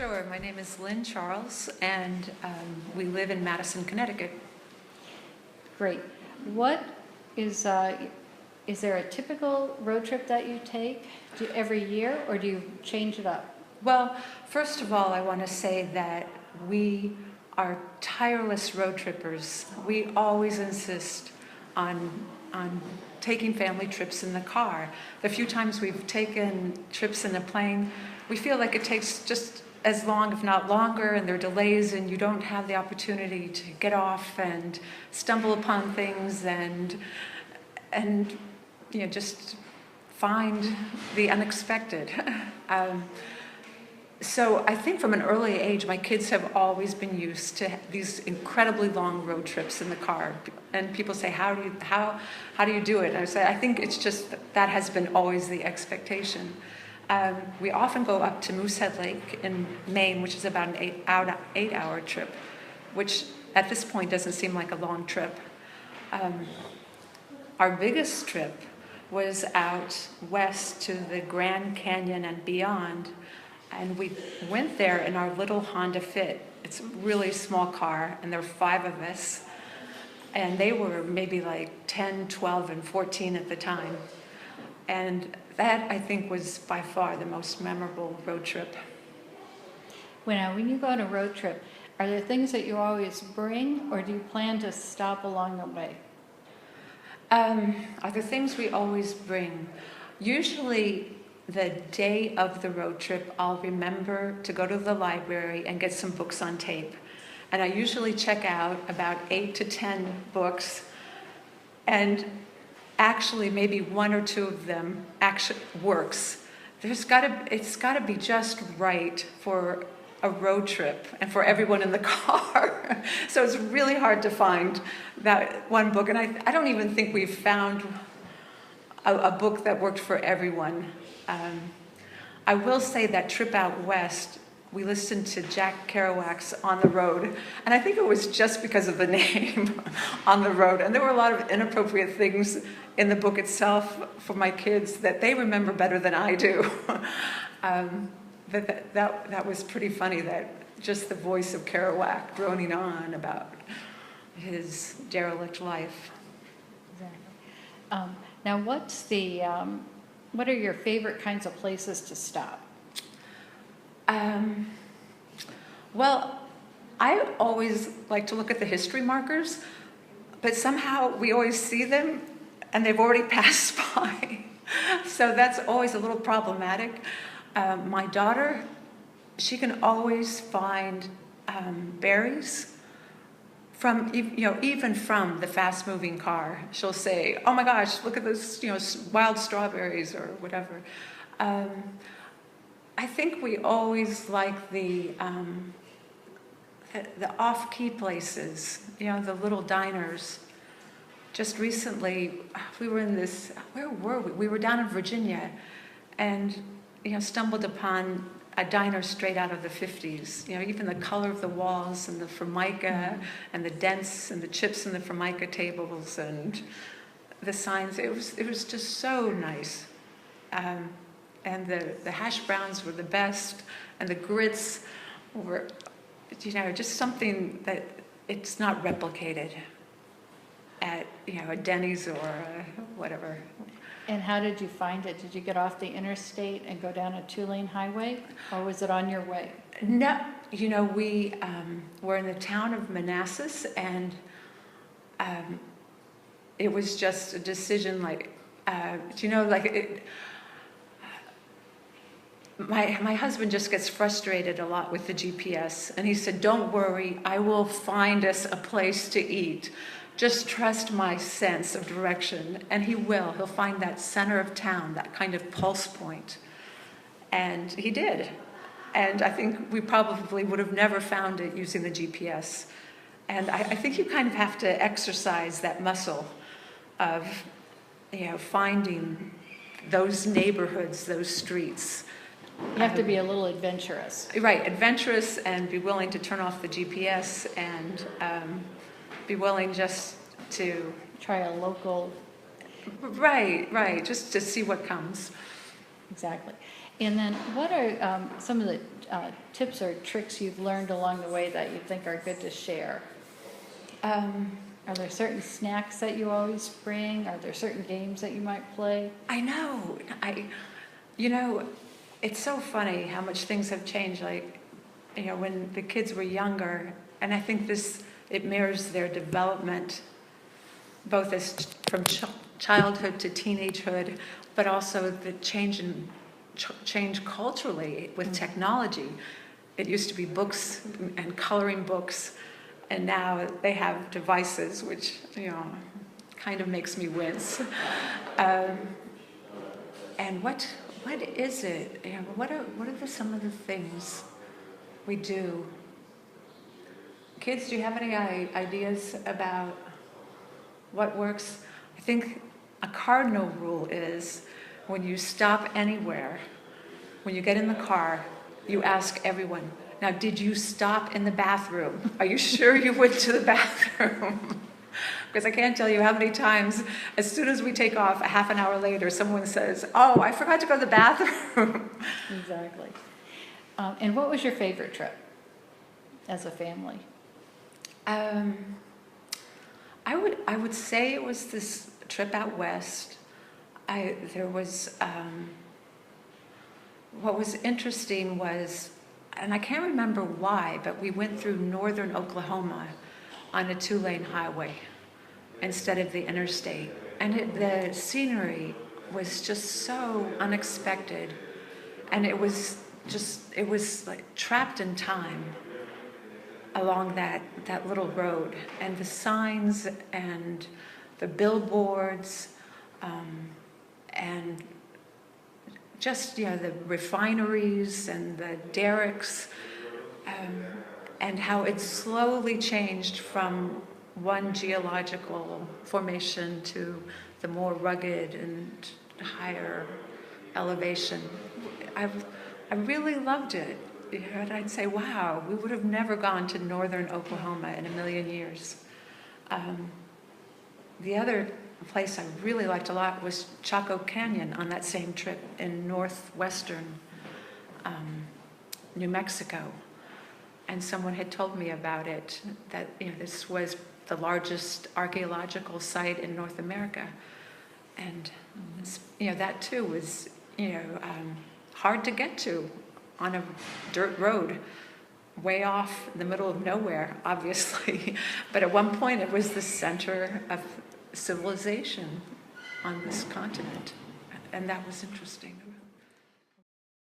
Sure. My name is Lynn Charles, and we live in Madison, Connecticut. Great. What is there a typical road trip that you take every year, or do you change it up? Well, first of all, I want to say that we are tireless road trippers. We always insist on taking family trips in the car. The few times we've taken trips in a plane, we feel like it takes just as long, if not longer, and there are delays, and you don't have the opportunity to get off and stumble upon things and just find the unexpected. So I think from an early age, my kids have always been used to these incredibly long road trips in the car. And people say, how do you do it? And I say, I think it's just that has been always the expectation. We often go up to Moosehead Lake in Maine, which is about an 8-hour trip, which at this point doesn't seem like a long trip. Our biggest trip was out west to the Grand Canyon and beyond, and we went there in our little Honda Fit. It's a really small car, and there were 5 of us, and they were maybe like 10, 12, and 14 at the time. And that, I think, was by far the most memorable road trip. When you go on a road trip, are there things that you always bring, or do you plan to stop along the way? Are there things we always bring? Usually the day of the road trip, I'll remember to go to the library and get some books on tape. And I usually check out about 8 to 10 books, and actually maybe 1 or 2 of them actually works. It's got to be just right for a road trip and for everyone in the car. So it's really hard to find that one book, and I don't even think we've found a book that worked for everyone. I will say that trip out west, we listened to Jack Kerouac's On the Road, and I think it was just because of the name, On the Road. And there were a lot of inappropriate things in the book itself for my kids that they remember better than I do. That was pretty funny, that just the voice of Kerouac droning on about his derelict life. Exactly. Now, what are your favorite kinds of places to stop? Well, I always like to look at the history markers, but somehow we always see them and they've already passed by. So that's always a little problematic. My daughter, she can always find berries from, even from the fast-moving car. She'll say, "Oh my gosh, look at those, wild strawberries," or whatever. I think we always like the off-key places, the little diners. Just recently, we were in this, where were we? We were down in Virginia, and stumbled upon a diner straight out of the 50s. Even the color of the walls and the formica and the dents and the chips in the formica tables and the signs. It was just so nice. And the hash browns were the best, and the grits were, just something that it's not replicated at, a Denny's or whatever. And how did you find it? Did you get off the interstate and go down a 2-lane highway, or was it on your way? No, we were in the town of Manassas, and it was just a decision my husband just gets frustrated a lot with the GPS, and he said, "Don't worry, I will find us a place to eat. Just trust my sense of direction." And he will. He'll find that center of town, that kind of pulse point. And he did. And I think we probably would have never found it using the GPS. And I think you kind of have to exercise that muscle of, finding those neighborhoods, those streets. You have to be a little adventurous. Right, adventurous, and be willing to turn off the GPS and be willing just to try a local. Right, just to see what comes. exactly. And then what are some of the tips or tricks you've learned along the way that you think are good to share? Um, Are there certain snacks that you always bring? Are there certain games that you might play? I know. You know, it's so funny how much things have changed. Like, when the kids were younger, and I think it mirrors their development, both as from childhood to teenagehood, but also the change culturally with technology. It used to be books and coloring books, and now they have devices, which kind of makes me wince. And what is it? What are some of the things we do? Kids, do you have any ideas about what works? I think a cardinal rule is when you stop anywhere, when you get in the car, you ask everyone, now, did you stop in the bathroom? Are you sure you went to the bathroom? Because I can't tell you how many times, as soon as we take off, a half an hour later, someone says, oh, I forgot to go to the bathroom. Exactly. And what was your favorite trip as a family? I would say it was this trip out west. There was, what was interesting was, and I can't remember why, but we went through northern Oklahoma on a 2-lane highway instead of the interstate. And the scenery was just so unexpected. And it was like trapped in time along that little road. And the signs and the billboards, and just, the refineries and the derricks, and how it slowly changed from one geological formation to the more rugged and higher elevation. I really loved it. And I'd say, wow, we would have never gone to northern Oklahoma in a million years. The other place I really liked a lot was Chaco Canyon on that same trip in northwestern New Mexico. And someone had told me about it, that this was the largest archaeological site in North America. And that too was hard to get to on a dirt road, way off in the middle of nowhere, obviously. But at one point it was the center of civilization on this continent. And that was interesting.